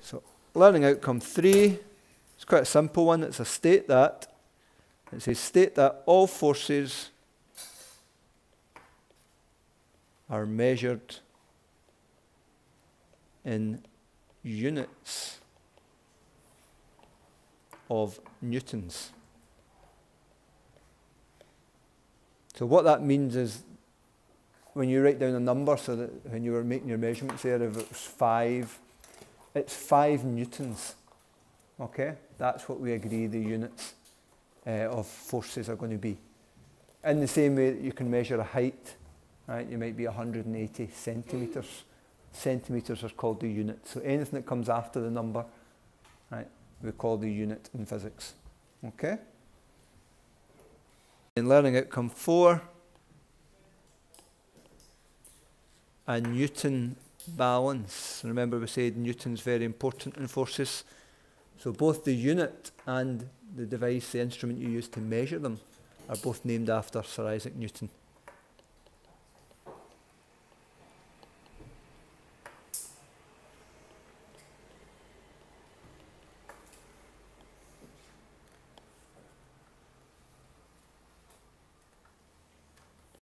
So learning outcome 3, it's quite a simple one. It's a state that. It says state that all forces are measured in units of newtons. So what that means is when you write down a number, so that when you were making your measurements there, if it was 5, it's 5 newtons. Okay? That's what we agree the units of forces are going to be. In the same way that you can measure a height, right? You might be 180 centimetres. Centimetres are called the unit. So anything that comes after the number, right, we call the unit in physics. Okay? In learning outcome 4, a Newton balance. Remember we said Newton's very important in forces. So both the unit and the device, the instrument you use to measure them, are both named after Sir Isaac Newton.